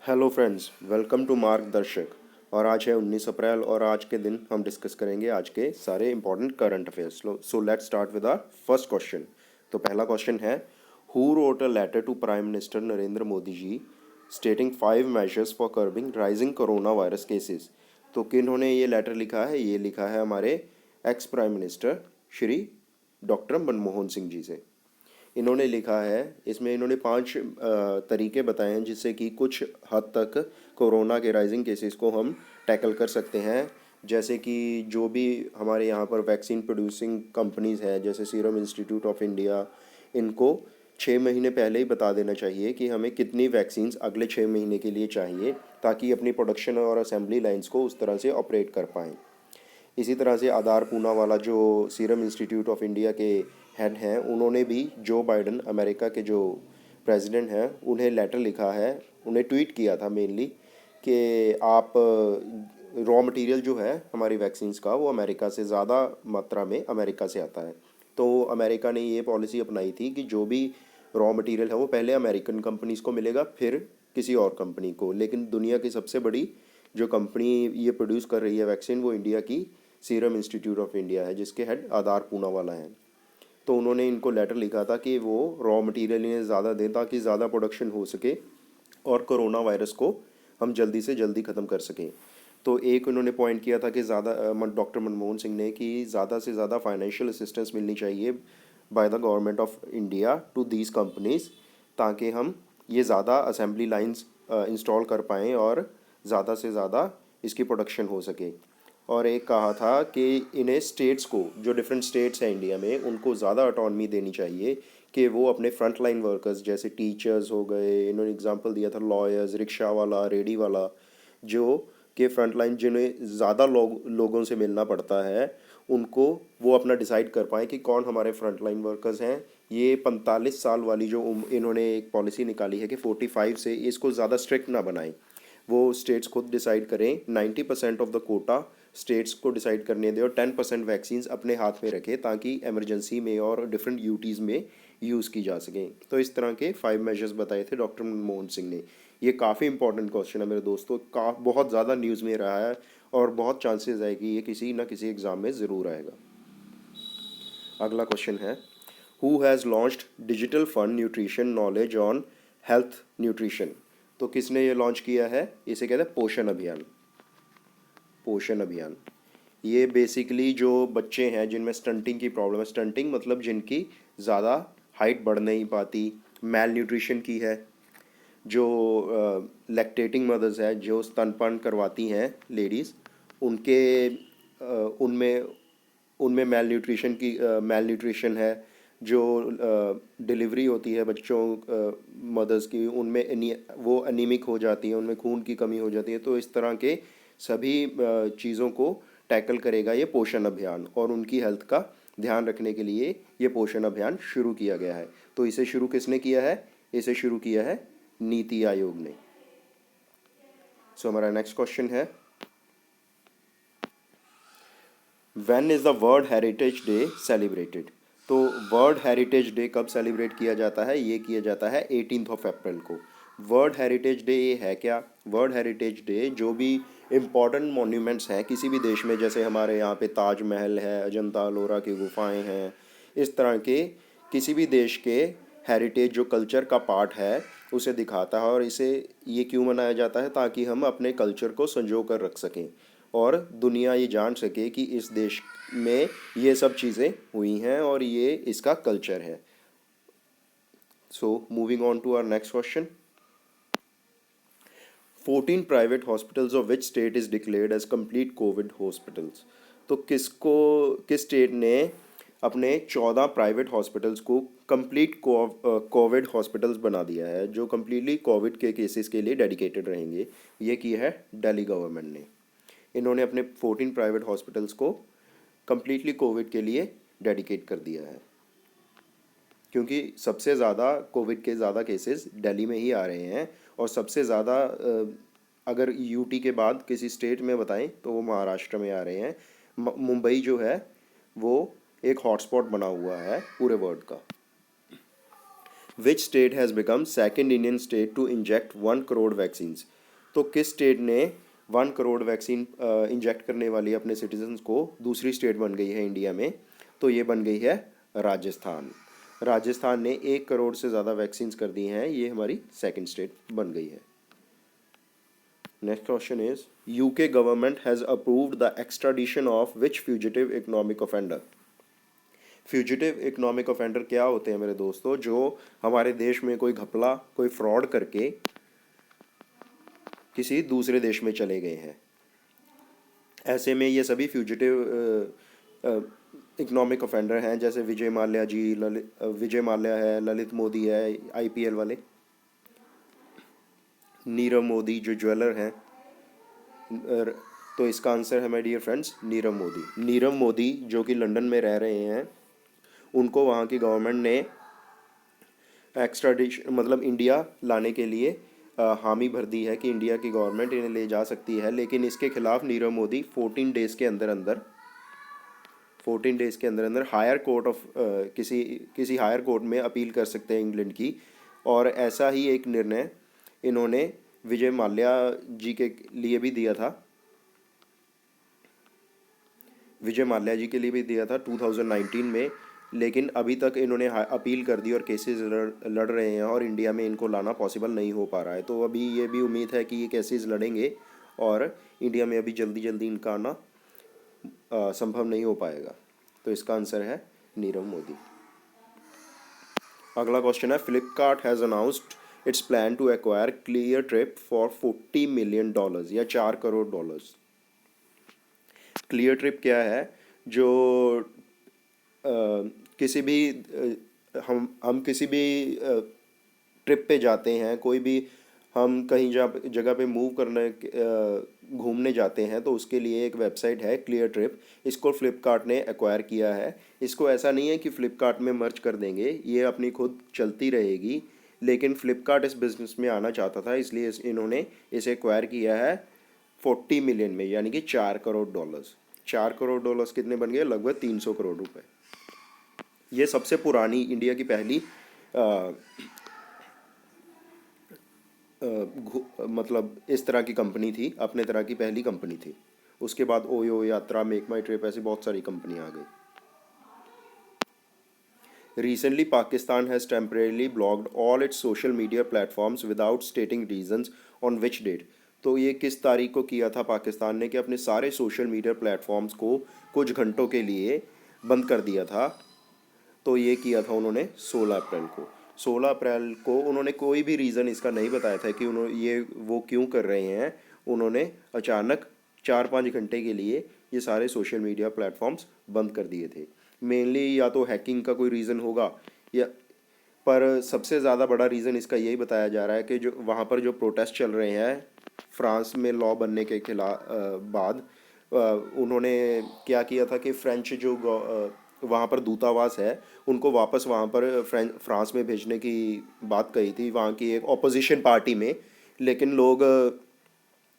Hello friends, welcome to मार्गदर्शक। और आज है 19 अप्रैल और आज के दिन हम डिस्कस करेंगे आज के सारे important current affairs. So let's start with our first question. तो पहला क्वेश्चन है, who wrote a letter to prime minister Narendra Modi ji stating 5 measures for curbing rising corona virus cases. तो किन्होंने ये लेटर लिखा है? ये लिखा है हमारे ex prime minister Shri doctor Manmohan Singh ji से। इन्होंने लिखा है, इसमें इन्होंने 5 तरीके बताए हैं जिससे कि कुछ हद तक कोरोना के राइजिंग केसेस को हम टैकल कर सकते हैं। जैसे कि जो भी हमारे यहाँ पर वैक्सीन प्रोड्यूसिंग कंपनीज़ हैं जैसे सीरम इंस्टीट्यूट ऑफ इंडिया, इनको 6 महीने पहले ही बता देना चाहिए कि हमें कितनी वैक्सीन्स अगले 6 महीने के लिए चाहिए, ताकि अपनी प्रोडक्शन और असेंबली लाइंस को उस तरह से ऑपरेट कर पाएँ। इसी तरह से आधार पूनावाला जो सीरम इंस्टीट्यूट ऑफ इंडिया के हेड हैं, उन्होंने भी जो बाइडन अमेरिका के जो प्रेसिडेंट हैं उन्हें लेटर लिखा है, उन्हें ट्वीट किया था मेनली कि आप रॉ मटेरियल जो है हमारी वैक्सीन्स का वो अमेरिका से ज़्यादा मात्रा में अमेरिका से आता है। तो अमेरिका ने ये पॉलिसी अपनाई थी कि जो भी रॉ मटेरियल है वो पहले अमेरिकन कंपनीज़ को मिलेगा, फिर किसी और कंपनी को। लेकिन दुनिया की सबसे बड़ी जो कंपनी ये प्रोड्यूस कर रही है वैक्सीन, वो इंडिया की सीरम इंस्टीट्यूट ऑफ इंडिया है, जिसके हेड आधार पूनावाला हैं। तो उन्होंने इनको लेटर लिखा था कि वो रॉ मटेरियल इन्हें ज़्यादा दें ताकि ज़्यादा प्रोडक्शन हो सके और कोरोना वायरस को हम जल्दी से जल्दी ख़त्म कर सकें। तो एक उन्होंने पॉइंट किया था कि ज़्यादा डॉक्टर मनमोहन सिंह ने कि ज़्यादा से ज़्यादा फाइनेंशियल असिस्टेंस मिलनी चाहिए by the government of India to these companies, ताकि हम ये ज़्यादा असेंबली लाइंस इंस्टॉल कर पाएँ और ज़्यादा से ज़्यादा इसकी प्रोडक्शन हो सके। और एक कहा था कि इन्हें स्टेट्स को, जो डिफरेंट स्टेट्स हैं इंडिया में, उनको ज़्यादा ऑटोनमी देनी चाहिए कि वो अपने फ्रंट लाइन वर्कर्स जैसे टीचर्स हो गए, इन्होंने एग्जांपल दिया था लॉयर्स, रिक्शा वाला, रेडी वाला, जो कि फ्रंट लाइन जिन्हें ज़्यादा लोगों से मिलना पड़ता है, उनको वो अपना डिसाइड कर पाएँ कि कौन हमारे फ्रंट लाइन वर्कर्स हैं। ये 45 साल वाली जो इन्होंने एक पॉलिसी निकाली है कि 45 से इसको ज़्यादा स्ट्रिक्ट ना बनाएं, वो स्टेट्स खुद डिसाइड करें। 90% ऑफ द कोटा स्टेट्स को डिसाइड करने दें और 10% वैक्सीन्स अपने हाथ में रखें, ताकि इमरजेंसी में और डिफरेंट ड्यूटीज़ में यूज़ की जा सकें। तो इस तरह के 5 मेजर्स बताए थे डॉक्टर मनमोहन सिंह ने। ये काफ़ी इंपॉर्टेंट क्वेश्चन है मेरे दोस्तों, बहुत ज़्यादा न्यूज़ में रहा है और बहुत चांसेस है कि ये किसी ना किसी एग्ज़ाम में ज़रूर आएगा। अगला क्वेश्चन है, who has launched digital fund nutrition knowledge on health nutrition. तो किसने ये लॉन्च किया है? इसे कहते हैं पोषण अभियान। पोषण अभियान ये बेसिकली जो बच्चे हैं जिनमें स्टंटिंग की प्रॉब्लम है, स्टंटिंग मतलब जिनकी ज़्यादा हाइट बढ़ नहीं पाती, मैल न्यूट्रिशन की है, जो लैक्टेटिंग मदर्स है, जो स्तनपान करवाती हैं लेडीज़, उनके उनमें उनमें मैल न्यूट्रिशन है। जो डिलीवरी होती है बच्चों मदर्स की, उनमें वो अनीमिक हो जाती हैं, उनमें खून की कमी हो जाती है। तो इस तरह के सभी चीज़ों को टैकल करेगा ये पोषण अभियान, और उनकी हेल्थ का ध्यान रखने के लिए ये पोषण अभियान शुरू किया गया है। तो इसे शुरू किसने किया है? इसे शुरू किया है नीति आयोग ने। सो हमारा नेक्स्ट क्वेश्चन है, when is the world heritage day celebrated. तो वर्ल्ड हेरिटेज डे कब सेलिब्रेट किया जाता है? ये किया जाता है 18 अप्रैल को। वर्ल्ड हेरिटेज डे ये है क्या? वर्ल्ड हेरिटेज डे जो भी इम्पॉर्टेंट मॉन्यूमेंट्स हैं किसी भी देश में, जैसे हमारे यहाँ पे ताजमहल है, अजंता अलोरा की गुफाएं हैं, इस तरह के किसी भी देश के हेरिटेज जो कल्चर का पार्ट है उसे दिखाता है। और इसे ये क्यों मनाया जाता है? ताकि हम अपने कल्चर को संजो कर रख सकें और दुनिया ये जान सके कि इस देश में ये सब चीज़ें हुई हैं और ये इसका कल्चर है। So moving on to our next question, 14 private hospitals of which state is declared as complete covid hospitals. तो किस स्टेट ने अपने 14 प्राइवेट हॉस्पिटल्स को कंप्लीट कोविड हॉस्पिटल्स बना दिया है, जो कम्प्लीटली कोविड के केसेस के लिए डेडिकेटेड रहेंगे? ये किया है दिल्ली गवर्नमेंट ने। इन्होंने अपने 14 प्राइवेट हॉस्पिटल्स को कम्प्लीटली कोविड के लिए डेडिकेट कर दिया है, क्योंकि सबसे ज़्यादा कोविड के ज़्यादा केसेस दिल्ली में ही आ रहे हैं। और सबसे ज़्यादा अगर यूटी के बाद किसी स्टेट में बताएं तो वो महाराष्ट्र में आ रहे हैं। मुंबई जो है वो एक हॉटस्पॉट बना हुआ है पूरे वर्ल्ड का। Which state has become second Indian state to inject 1 crore vaccines. तो किस स्टेट ने 1 करोड़ वैक्सीन इंजेक्ट करने वाली अपने सिटीजन्स को दूसरी स्टेट बन गई है इंडिया में? तो ये बन गई है राजस्थान। राजस्थान ने 1 करोड़ से ज़्यादा वैक्सीन्स कर दी हैं, ये हमारी सेकेंड स्टेट बन गई है। Next question is UK government has approved the extradition of which fugitive economic offender. Fugitive economic offender क्या होते हैं मेरे दोस्तों? जो हमारे देश में कोई घपला, कोई फ्रॉड करके किसी दूसरे देश में चले गए हैं। ऐसे में ये सभी फ्यूजिटिव इकोनॉमिक ऑफेंडर हैं, जैसे विजय माल्या जी, विजय माल्या है, ललित मोदी है, आईपीएल वाले, नीरव मोदी जो ज्वेलर हैं। तो इसका आंसर है my dear friends Nirav Modi. Nirav Modi जो कि लंदन में रह रहे हैं, उनको वहाँ की गवर्नमेंट ने एक्स्ट्राडिशन मतलब इंडिया लाने के लिए हामी भर दी है कि इंडिया की गवर्नमेंट इन्हें ले जा सकती है, लेकिन इसके खिलाफ नीरव मोदी 14 डेज़ के अंदर हायर कोर्ट ऑफ किसी हायर कोर्ट में अपील कर सकते हैं इंग्लैंड की। और ऐसा ही एक निर्णय इन्होंने विजय माल्या जी के लिए भी दिया था, 2019 में, लेकिन अभी तक इन्होंने अपील कर दी और केसेस लड़ रहे हैं और इंडिया में इनको लाना पॉसिबल नहीं हो पा रहा है। तो अभी ये भी उम्मीद है कि ये केसेस लड़ेंगे और इंडिया में अभी जल्दी इनका आना संभव नहीं हो पाएगा। तो इसका आंसर है नीरव मोदी। अगला क्वेश्चन है Flipkart has announced its plan to acquire Cleartrip for $40 million या $4 करोड़। क्लियर ट्रिप क्या है? जो किसी भी हम किसी भी ट्रिप पे जाते हैं, कोई भी हम कहीं जगह पे मूव करने घूमने जाते हैं, तो उसके लिए एक वेबसाइट है क्लियर ट्रिप। इसको फ्लिपकार्ट ने एक्वायर किया है। इसको ऐसा नहीं है कि फ्लिपकार्ट में मर्ज कर देंगे, ये अपनी खुद चलती रहेगी, लेकिन फ्लिपकार्ट इस बिज़नेस में आना चाहता था, इसलिए इन्होंने इसे एक्वायर किया है 40 मिलियन में, यानी कि $4 करोड़। $4 करोड़ कितने बन गए? लगभग 300 करोड़ रुपए। ये सबसे पुरानी इंडिया की पहली मतलब इस तरह की कंपनी थी, अपने तरह की पहली कंपनी थी। उसके बाद ओयो, यात्रा, मेक माई ट्रिप, ऐसी बहुत सारी कंपनियां आ गई। Recently, Pakistan has temporarily blocked all its social media platforms without stating reasons on which date। तो ये किस तारीख को किया था पाकिस्तान ने कि अपने सारे सोशल मीडिया प्लेटफॉर्म्स को कुछ घंटों के लिए बंद कर दिया था? तो ये किया था उन्होंने 16 अप्रैल को। 16 अप्रैल को उन्होंने कोई भी रीज़न इसका नहीं बताया था कि वो क्यों कर रहे हैं। उन्होंने अचानक 4-5 घंटे के लिए ये सारे सोशल मीडिया प्लेटफॉर्म्स बंद कर दिए थे। मेनली या तो हैकिंग का कोई रीज़न होगा, या पर सबसे ज़्यादा बड़ा रीज़न इसका यही बताया जा रहा है कि जो वहाँ पर जो प्रोटेस्ट चल रहे हैं फ्रांस में लॉ बनने के खिलाफ बाद, उन्होंने क्या किया था कि फ्रेंच जो वहाँ पर दूतावास है उनको वापस वहाँ पर फ्रांस में भेजने की बात कही थी, वहाँ की एक ऑपोजिशन पार्टी में, लेकिन लोग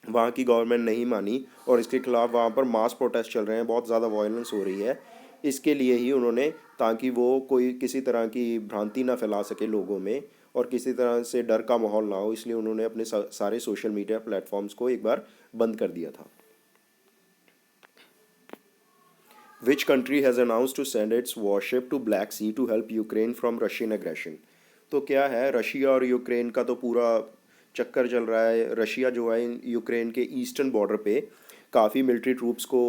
वहाँ की गवर्नमेंट नहीं मानी और इसके खिलाफ वहाँ पर मास प्रोटेस्ट चल रहे हैं, बहुत ज़्यादा वायलेंस हो रही है। इसके लिए ही उन्होंने, ताकि वो कोई किसी तरह की भ्रांति ना फैला सके लोगों में और किसी तरह से डर का माहौल ना हो, इसलिए उन्होंने अपने सारे सोशल मीडिया प्लेटफॉर्म्स को एक बार बंद कर दिया था। Which country has announced to send its warship to Black Sea to help Ukraine from Russian aggression? तो क्या है, रशिया और यूक्रेन का तो पूरा चक्कर चल रहा है। रशिया जो है यूक्रेन के ईस्टर्न बॉर्डर पे काफ़ी मिलिट्री ट्रूप्स को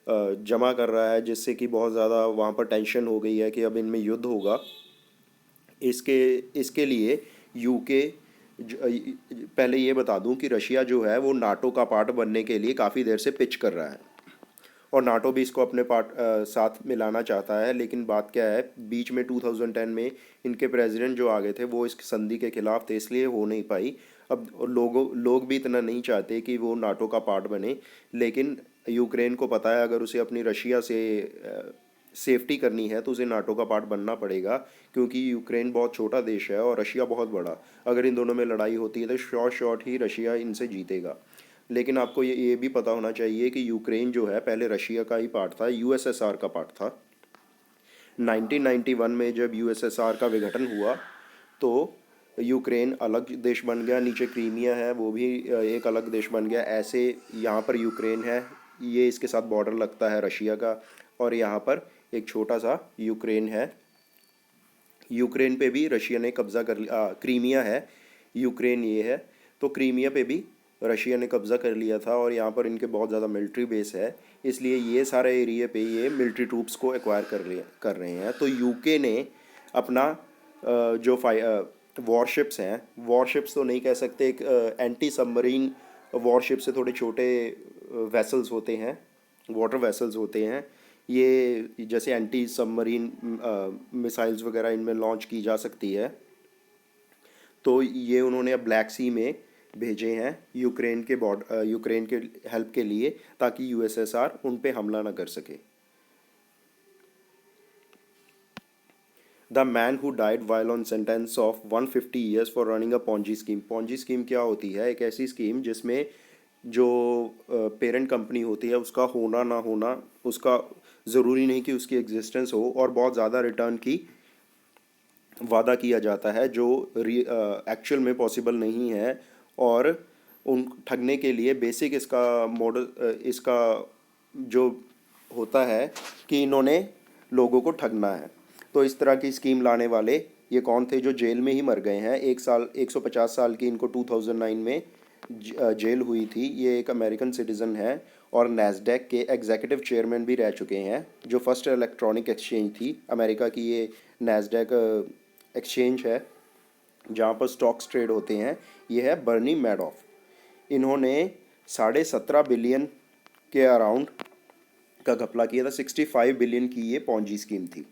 जमा कर रहा है, जिससे कि बहुत ज़्यादा वहाँ पर टेंशन हो गई है कि अब इनमें युद्ध होगा। इसके लिए यूके, पहले ये बता दूं कि रशिया जो है वो नाटो का पार्ट बनने के लिए काफ़ी देर से पिच कर रहा है और नाटो भी इसको अपने साथ मिलाना चाहता है। लेकिन बात क्या है, बीच में 2010 में इनके प्रेसिडेंट जो आ गए थे वो इस संधि के खिलाफ थे, इसलिए हो नहीं पाई। अब लोग भी इतना नहीं चाहते कि वो नाटो का पार्ट बने, लेकिन यूक्रेन को पता है अगर उसे अपनी रशिया से सेफ्टी करनी है तो उसे नाटो का पार्ट बनना पड़ेगा, क्योंकि यूक्रेन बहुत छोटा देश है और रशिया बहुत बड़ा। अगर इन दोनों में लड़ाई होती है तो शॉर्ट ही रशिया इनसे जीतेगा। लेकिन आपको ये भी पता होना चाहिए कि यूक्रेन जो है पहले रशिया का ही पार्ट था, यूएसएसआर का पार्ट था। 1991 में जब यूएसएसआर का विघटन हुआ तो यूक्रेन अलग देश बन गया, नीचे क्रीमिया है वो भी एक अलग देश बन गया। ऐसे यहाँ पर यूक्रेन है, ये इसके साथ बॉर्डर लगता है रशिया का, और यहाँ पर एक छोटा सा यूक्रेन है। यूक्रेन पे भी रशिया ने कब्ज़ा कर लिया, क्रीमिया है, यूक्रेन ये है। तो क्रीमिया पे भी रशिया ने कब्ज़ा कर लिया था और यहाँ पर इनके बहुत ज़्यादा मिलिट्री बेस है, इसलिए ये सारे एरिया पे ये मिलिट्री ट्रूप्स को एक्वायर कर रहे हैं। तो यूके ने अपना जो वॉरशिप्स हैं, वॉरशिप्स तो नहीं कह सकते, एक एंटी सबमरीन वॉरशिप से थोड़े छोटे वेसल्स होते हैं, वाटर वेसल्स होते हैं, ये जैसे एंटी सबमरीन मिसाइल्स वगैरह इनमें लॉन्च की जा सकती है। तो ये उन्होंने अब ब्लैक सी में भेजे हैं यूक्रेन के हेल्प के लिए, ताकि यूएसएसआर उन पे हमला ना कर सके। The man who died while on sentence of 150 years for running a Ponzi scheme. Ponzi scheme क्या होती है? एक ऐसी स्कीम जिसमें जो पेरेंट कंपनी होती है उसका होना ना होना, उसका ज़रूरी नहीं कि उसकी एग्जिस्टेंस हो, और बहुत ज़्यादा रिटर्न की वादा किया जाता है जो एक्चुअल में पॉसिबल नहीं है। और उन ठगने के लिए बेसिक इसका मॉडल, इसका जो होता है कि इन्होंने लोगों को ठगना है। तो इस तरह की स्कीम लाने वाले ये कौन थे? जो जेल में ही मर गए हैं। 150 साल की इनको 2009 में जेल हुई थी। ये एक अमेरिकन सिटीज़न है और नैस्डैक के एग्जीक्यूटिव चेयरमैन भी रह चुके हैं। जो फर्स्ट इलेक्ट्रॉनिक एक्सचेंज थी अमेरिका की, ये नैस्डैक एक्सचेंज है जहाँ पर स्टॉक्स ट्रेड होते हैं, ये है बर्नी मैडॉफ। इन्होंने 17.5 बिलियन के अराउंड का घपला किया था। 65 बिलियन की ये पॉन्जी स्कीम थी।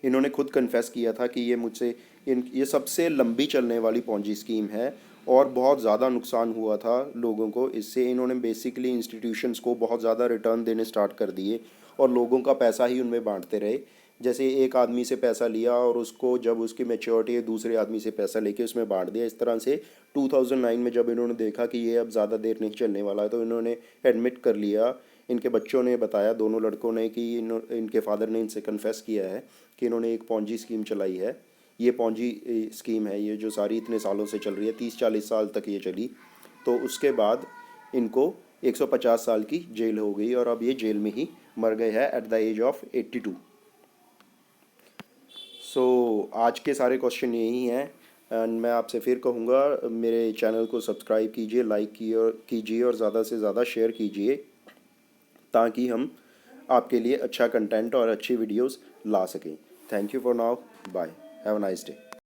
इन्होंने खुद कन्फेस किया था कि ये सबसे लंबी चलने वाली पॉन्जी स्कीम है और बहुत ज़्यादा नुकसान हुआ था लोगों को इससे। इन्होंने बेसिकली इंस्टीट्यूशंस को बहुत ज़्यादा रिटर्न देने स्टार्ट कर दिए और लोगों का पैसा ही उनमें बांटते रहे। जैसे एक आदमी से पैसा लिया और उसको जब उसकी मैच्योरिटी है दूसरे आदमी से पैसा लेके उसमें बांट दिया। इस तरह से 2009 में जब इन्होंने देखा कि ये अब ज़्यादा देर नहीं चलने वाला है, तो इन्होंने एडमिट कर लिया। इनके बच्चों ने बताया, दोनों लड़कों ने, कि इनके फादर ने इनसे कन्फेस किया है कि इन्होंने एक पॉन्जी स्कीम चलाई है। ये पॉन्जी स्कीम है ये जो सारी इतने सालों से चल रही है, 30-40 साल तक ये चली। तो उसके बाद इनको 150 साल की जेल हो गई और अब ये जेल में ही मर गए हैं एट द एज ऑफ 82। सो आज के सारे क्वेश्चन यही हैं। एंड मैं आपसे फिर कहूँगा, मेरे चैनल को सब्सक्राइब कीजिए, लाइक कीजिए और ज़्यादा से ज़्यादा शेयर कीजिए, ताकि हम आपके लिए अच्छा कंटेंट और अच्छी वीडियोस ला सकें। Thank you for now, bye, have a nice day.